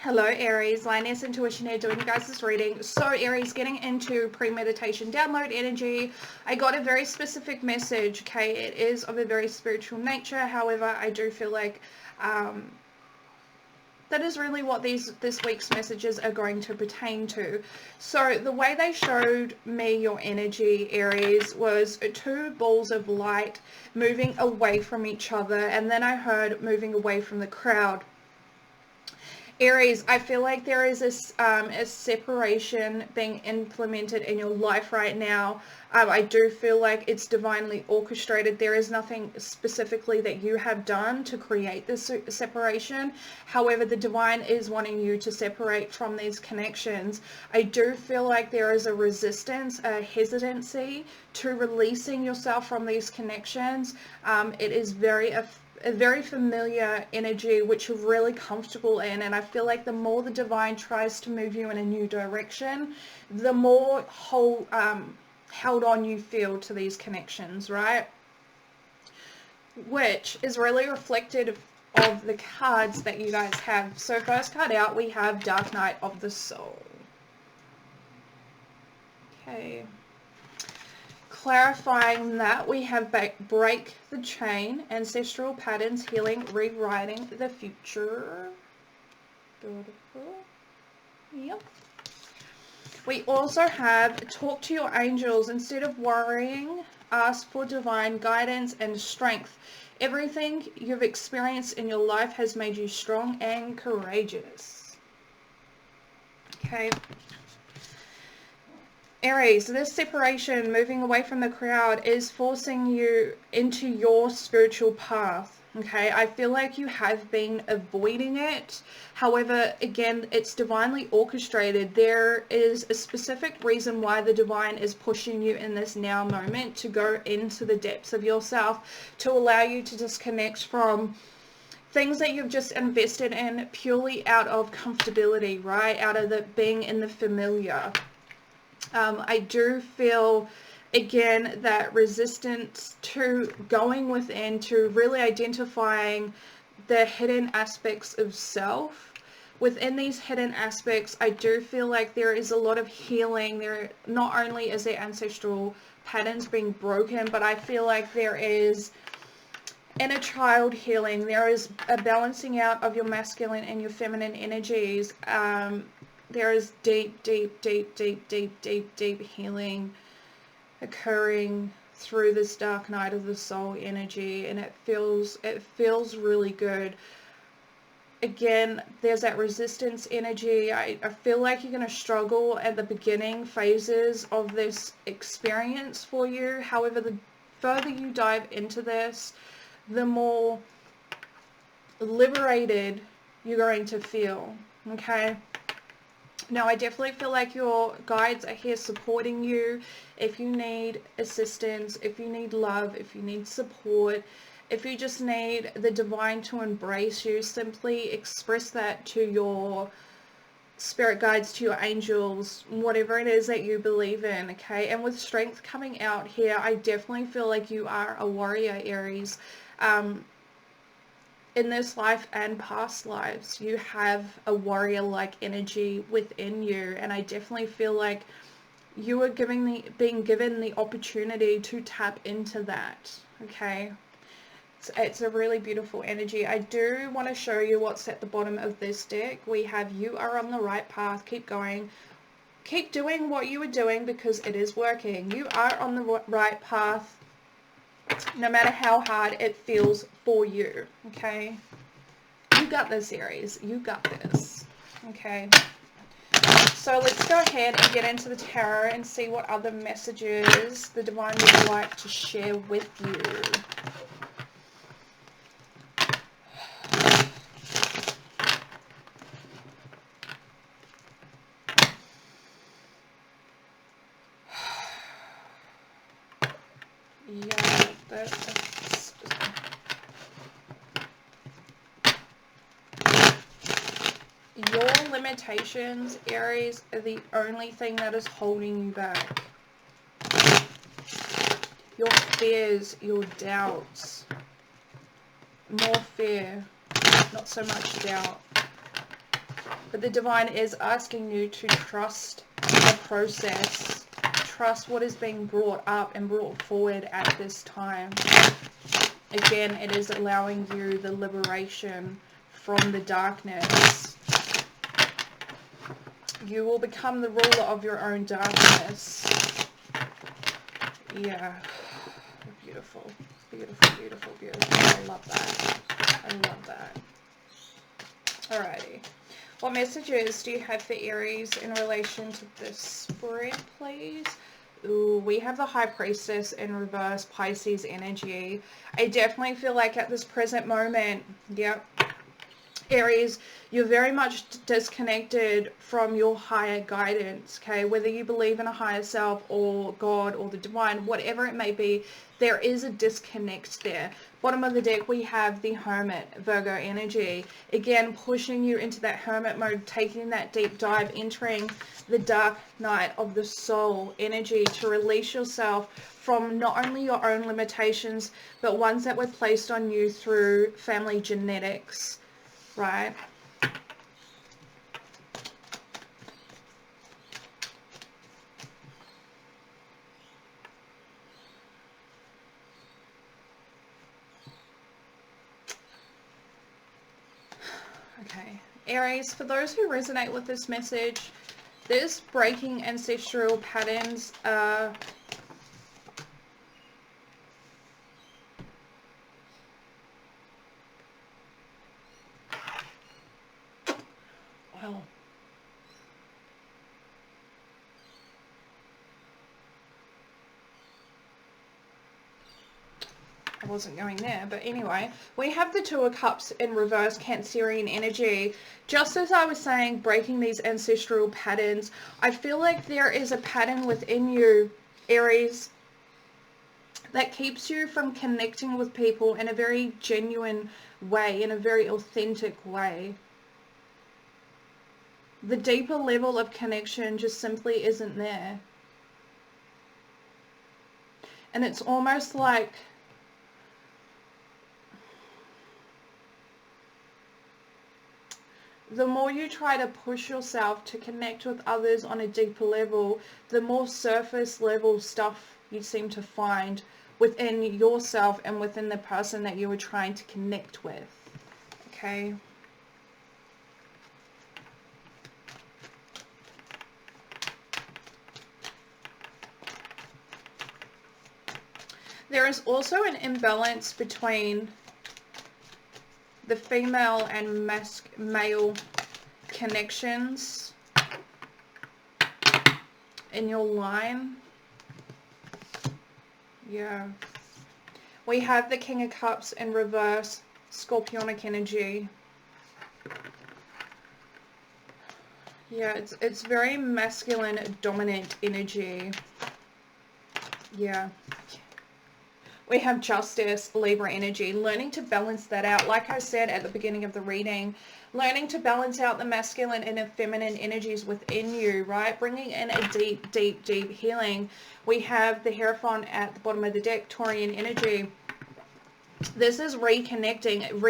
Hello Aries, Lioness Intuition here doing you guys this reading. So Aries, getting into premeditation download energy. I got a very specific message, okay? It is of a very spiritual nature. However, I do feel like that is really what this week's messages are going to pertain to. So the way they showed me your energy, Aries, was two balls of light moving away from each other, and then I heard moving away from the crowd. Aries, I feel like there is a separation being implemented in your life right now. I do feel like it's divinely orchestrated. There is nothing specifically that you have done to create this separation. However, the divine is wanting you to separate from these connections. I do feel like there is a resistance, a hesitancy to releasing yourself from these connections. It is a very familiar energy which you're really comfortable in, and I feel like the more the divine tries to move you in a new direction, the more held on you feel to these connections, right? Which is really reflected of the cards that you guys have. So first card out, we have Dark Night of the Soul. Okay. Clarifying that, we have break the chain, ancestral patterns, healing, rewriting the future. Beautiful. Yep. We also have talk to your angels. Instead of worrying, ask for divine guidance and strength. Everything you've experienced in your life has made you strong and courageous. Okay. Aries, this separation, moving away from the crowd, is forcing you into your spiritual path. Okay, I feel like you have been avoiding it. However, again, it's divinely orchestrated. There is a specific reason why the divine is pushing you in this now moment to go into the depths of yourself, to allow you to disconnect from things that you've just invested in purely out of comfortability, right? Out of the being in the familiar. I do feel, again, that resistance to going within, to really identifying the hidden aspects of self. Within these hidden aspects, I do feel like there is a lot of healing. There, not only is there ancestral patterns being broken, but I feel like there is inner child healing. There is a balancing out of your masculine and your feminine energies. There is deep healing occurring through this dark night of the soul energy, and it feels really good. Again, there's that resistance energy. I feel like you're going to struggle at the beginning phases of this experience for you. However, the further you dive into this, the more liberated you're going to feel. Okay? Now, I definitely feel like your guides are here supporting you. If you need assistance, if you need love, if you need support, if you just need the divine to embrace you, simply express that to your spirit guides, to your angels, whatever it is that you believe in, okay? And with strength coming out here, I definitely feel like you are a warrior, Aries. In this life and past lives, you have a warrior-like energy within you, and I definitely feel like you are being given the opportunity to tap into that, okay? It's a really beautiful energy. I do want to show you what's at the bottom of this deck. We have you are on the right path. Keep going. Keep doing what you are doing because it is working. You are on the right path, no matter how hard it feels for you, okay? You got this, Aries. You got this, okay? So let's go ahead and get into the tarot and see what other messages the divine would like to share with you. Yeah, that's... Your limitations, Aries, are the only thing that is holding you back. Your fears, your doubts. More fear, not so much doubt. But the divine is asking you to trust the process. Trust what is being brought up and brought forward at this time. Again, it is allowing you the liberation from the darkness. You will become the ruler of your own darkness. Yeah. Beautiful. Beautiful, beautiful, beautiful. I love that. I love that. Alrighty. What messages do you have for Aries in relation to this spread, please? Ooh, we have the High Priestess in reverse, Pisces energy. I definitely feel like at this present moment, yep, Aries, you're very much disconnected from your higher guidance, okay? Whether you believe in a higher self or God or the divine, whatever it may be, there is a disconnect there. Bottom of the deck, we have the Hermit, Virgo energy. Again, pushing you into that Hermit mode, taking that deep dive, entering the dark night of the soul energy to release yourself from not only your own limitations, but ones that were placed on you through family genetics. Right? Okay. Aries, for those who resonate with this message, this breaking ancestral patterns are well, I wasn't going there, but anyway, we have the Two of Cups in reverse, Cancerian energy. Just as I was saying, breaking these ancestral patterns, I feel like there is a pattern within you, Aries, that keeps you from connecting with people in a very genuine way, in a very authentic way. The deeper level of connection just simply isn't there. And it's almost like the more you try to push yourself to connect with others on a deeper level, the more surface level stuff you seem to find within yourself and within the person that you were trying to connect with. Okay? There is also an imbalance between the female and male connections in your line. Yeah. We have the King of Cups in reverse, Scorpionic energy. Yeah, it's very masculine, dominant energy. Yeah. We have Justice, Libra energy, learning to balance that out. Like I said at the beginning of the reading, learning to balance out the masculine and the feminine energies within you, right? Bringing in a deep, deep, deep healing. We have the Hierophant at the bottom of the deck, Taurian energy. This is reconnecting,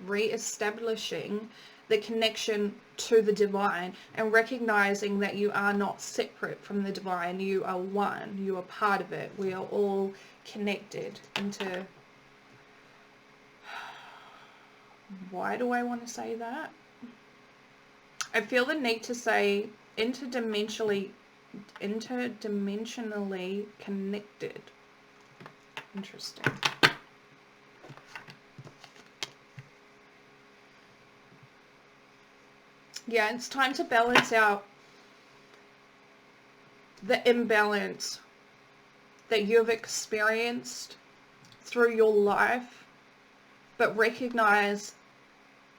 re-establishing the connection to the divine and recognizing that you are not separate from the divine. You are one. You are part of it. We are all connected into... Why do I want to say that? I feel the need to say interdimensionally connected. Interesting. Yeah, it's time to balance out the imbalance that you've experienced through your life, but recognize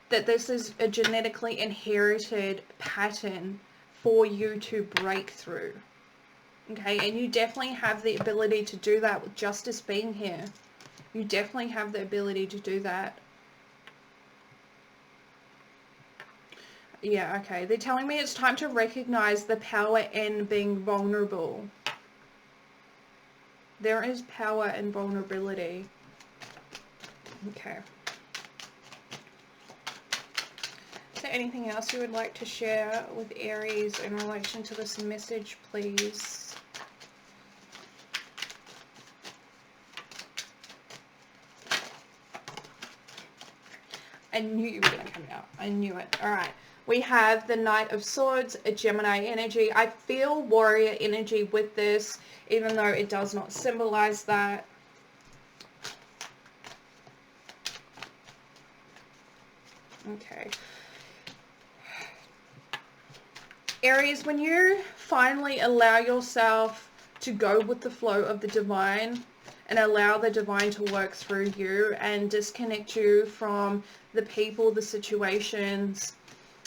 that this is a genetically inherited pattern for you to break through. Okay, and you definitely have the ability to do that with Justice being here. You definitely have the ability to do that. Yeah, okay. They're telling me it's time to recognize the power in being vulnerable. There is power in vulnerability. Okay. there anything else you would like to share with Aries in relation to this message, please? I knew you were going to come out. I knew it. All right. We have the Knight of Swords, a Gemini energy. I feel warrior energy with this, even though it does not symbolize that. Okay. Aries, when you finally allow yourself to go with the flow of the divine and allow the divine to work through you and disconnect you from the people, the situations,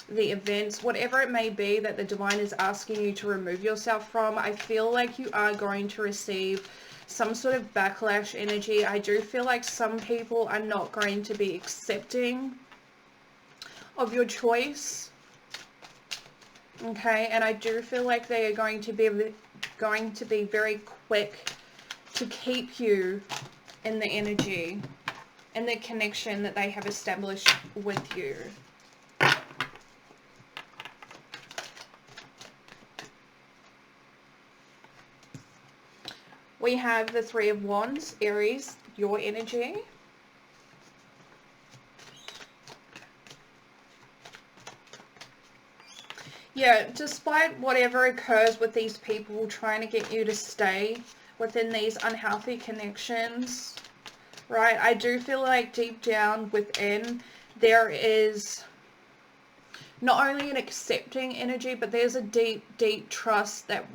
the events, whatever it may be that the divine is asking you to remove yourself from, I feel like you are going to receive some sort of backlash energy. I do feel like some people are not going to be accepting of your choice. Okay, and I do feel like they are going to be very quick to keep you in the energy and the connection that they have established with you. We have the Three of Wands, Aries, your energy. Yeah, despite whatever occurs with these people trying to get you to stay within these unhealthy connections, right? I do feel like deep down within there is not only an accepting energy, but there's a deep, deep trust that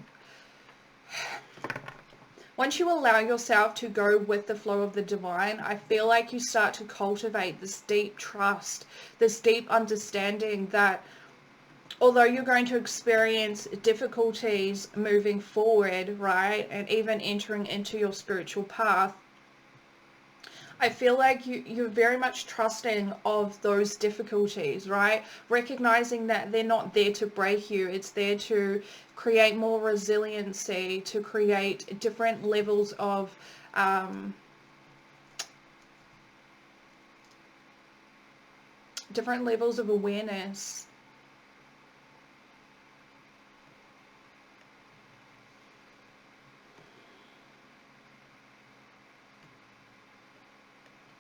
once you allow yourself to go with the flow of the divine, I feel like you start to cultivate this deep trust, this deep understanding that although you're going to experience difficulties moving forward, right, and even entering into your spiritual path, I feel like you're very much trusting of those difficulties, right? Recognizing that they're not there to break you. It's there to create more resiliency, to create different levels of awareness.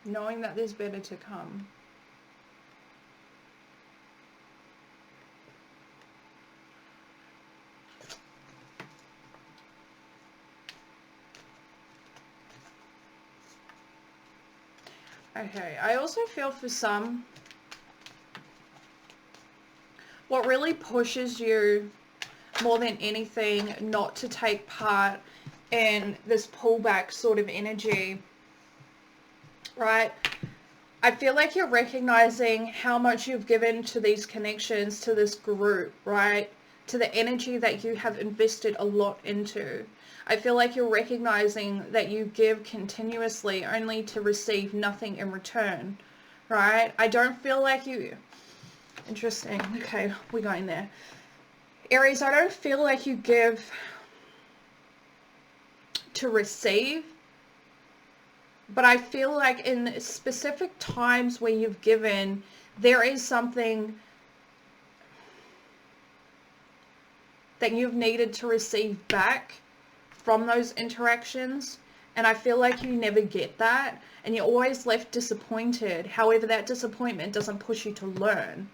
Knowing that there's better to come. Okay, I also feel for some, what really pushes you more than anything not to take part in this pullback sort of energy, right? I feel like you're recognizing how much you've given to these connections, to this group, right? To the energy that you have invested a lot into. I feel like you're recognizing that you give continuously only to receive nothing in return, right? I don't feel like you... Interesting. Okay, we're going there. Aries, I don't feel like you give to receive, but I feel like in specific times where you've given, there is something that you've needed to receive back from those interactions, and I feel like you never get that, and you're always left disappointed. However, that disappointment doesn't push you to learn.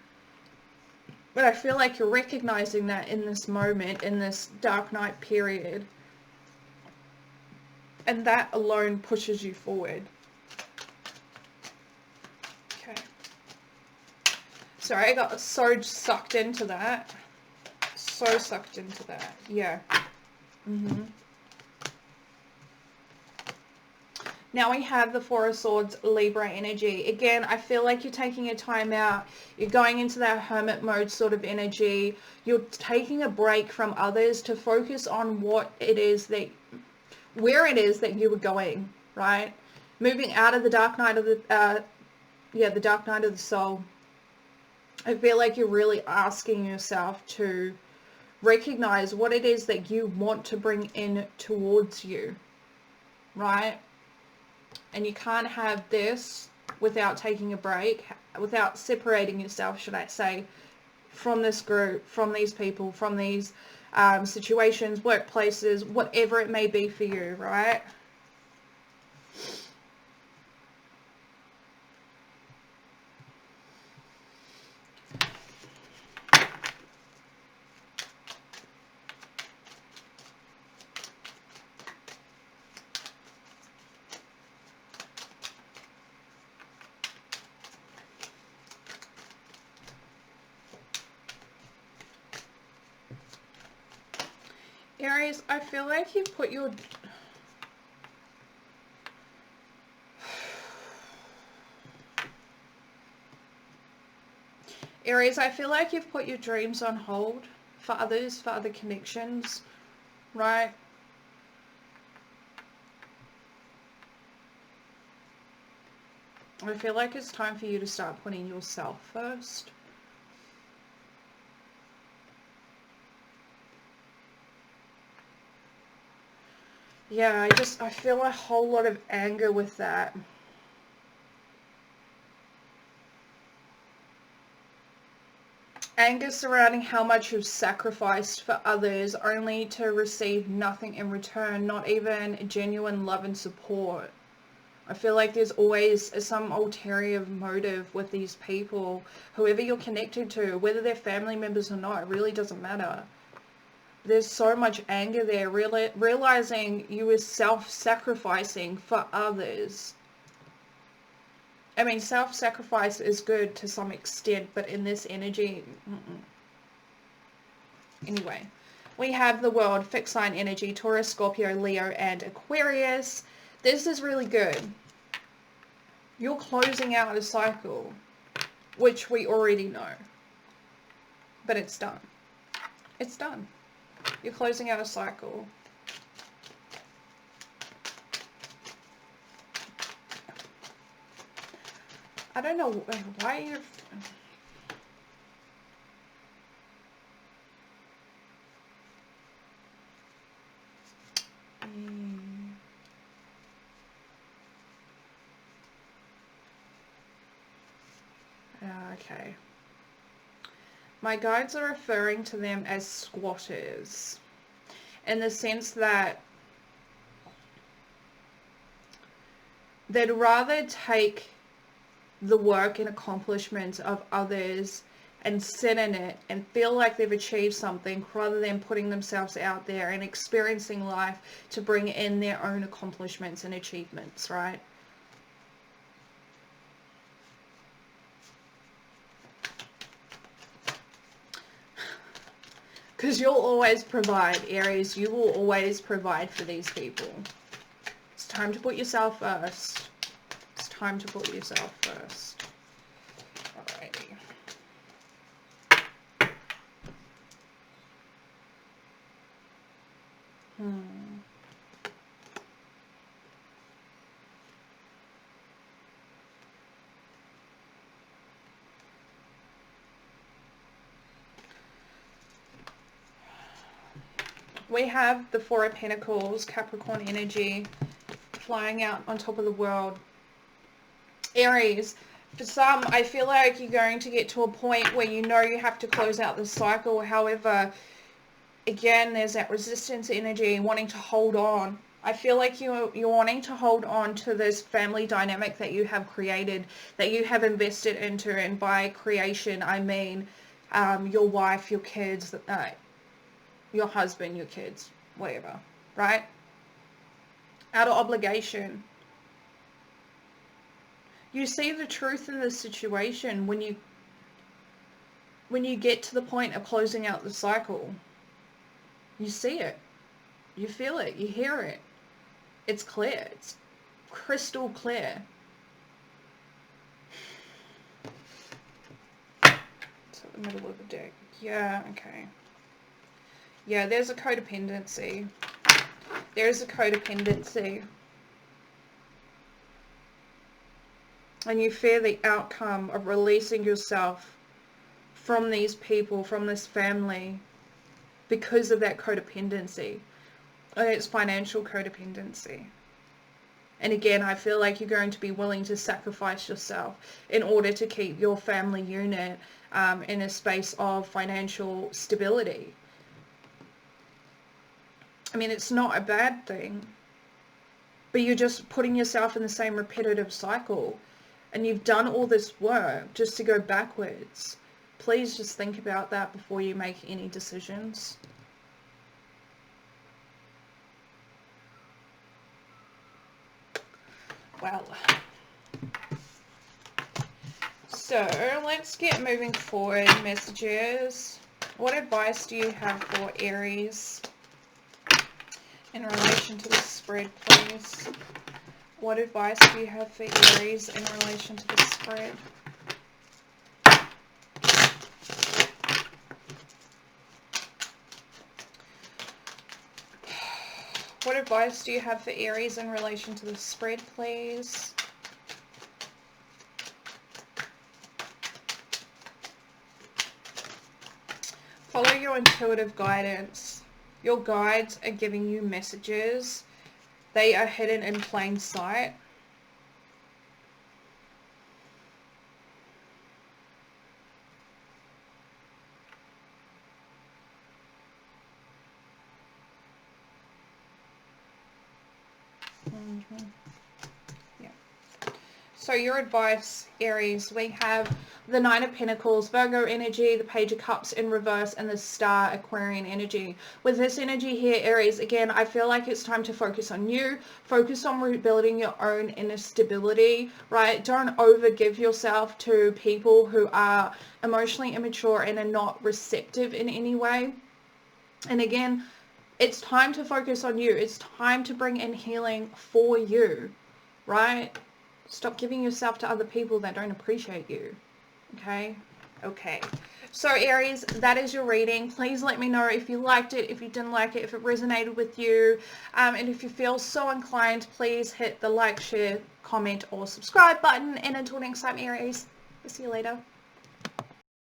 But I feel like you're recognizing that in this moment, in this dark night period. And that alone pushes you forward. Okay. Sorry, I got so sucked into that. So sucked into that. Yeah. Now we have the Four of Swords, Libra energy. Again, I feel like you're taking a time out. You're going into that hermit mode sort of energy. You're taking a break from others to focus on what it is that, where it is that you were going, right? Moving out of the dark night of the, the dark night of the soul. I feel like you're really asking yourself to recognize what it is that you want to bring in towards you, right? And you can't have this without taking a break, without separating yourself, should I say, from this group, from these people, from these situations, workplaces, whatever it may be for you, right? Aries, I feel like you've put your... Aries, I feel like you've put your dreams on hold for others, for other connections, right? I feel like it's time for you to start putting yourself first. Yeah, I feel a whole lot of anger with that. Anger surrounding how much you've sacrificed for others only to receive nothing in return, not even genuine love and support. I feel like there's always some ulterior motive with these people, whoever you're connected to, whether they're family members or not, it really doesn't matter. There's so much anger there, realizing you were self-sacrificing for others. I mean, self-sacrifice is good to some extent, but in this energy, Anyway, we have the world, fixed sign energy, Taurus, Scorpio, Leo, and Aquarius. This is really good. You're closing out a cycle, which we already know, but it's done. It's done. You're closing out a cycle. I don't know why you've... Okay. My guides are referring to them as squatters, in the sense that they'd rather take the work and accomplishments of others and sit in it and feel like they've achieved something, rather than putting themselves out there and experiencing life to bring in their own accomplishments and achievements, right? Because you'll always provide, Aries. You will always provide for these people. It's time to put yourself first. It's time to put yourself first. Alrighty. We have the Four of Pentacles, Capricorn energy, flying out on top of the world. Aries, for some, I feel like you're going to get to a point where you know you have to close out the cycle. However, again, there's that resistance energy, wanting to hold on. I feel like you're wanting to hold on to this family dynamic that you have created, that you have invested into, and by creation, I mean your wife, your kids, your husband, your kids, whatever, right? Out of obligation. You see the truth in this situation when you get to the point of closing out the cycle. You see it. You feel it. You hear it. It's clear. It's crystal clear. It's at the middle of the deck. Yeah, okay. Yeah, there's a codependency. There's a codependency. And you fear the outcome of releasing yourself from these people, from this family, because of that codependency. And it's financial codependency. And again, I feel like you're going to be willing to sacrifice yourself in order to keep your family unit in a space of financial stability. I mean, it's not a bad thing, but you're just putting yourself in the same repetitive cycle, and you've done all this work just to go backwards. Please just think about that before you make any decisions. Well, so let's get moving forward. Messages. What advice do you have for Aries in relation to the spread, please? What advice do you have for Aries in relation to the spread? What advice do you have for Aries in relation to the spread, please? Follow your intuitive guidance. Your guides are giving you messages. They are hidden in plain sight. Yeah. So your advice, Aries, we have the Nine of Pentacles, Virgo energy, the Page of Cups in reverse, and the Star Aquarian energy. With this energy here, Aries, again, I feel like it's time to focus on you. Focus on rebuilding your own inner stability, right? Don't overgive yourself to people who are emotionally immature and are not receptive in any way. And again, it's time to focus on you. It's time to bring in healing for you, right? Stop giving yourself to other people that don't appreciate you. Okay? Okay. So Aries, that is your reading. Please let me know if you liked it, if you didn't like it, if it resonated with you. And if you feel so inclined, please hit the like, share, comment, or subscribe button. And until next time, Aries, I'll see you later.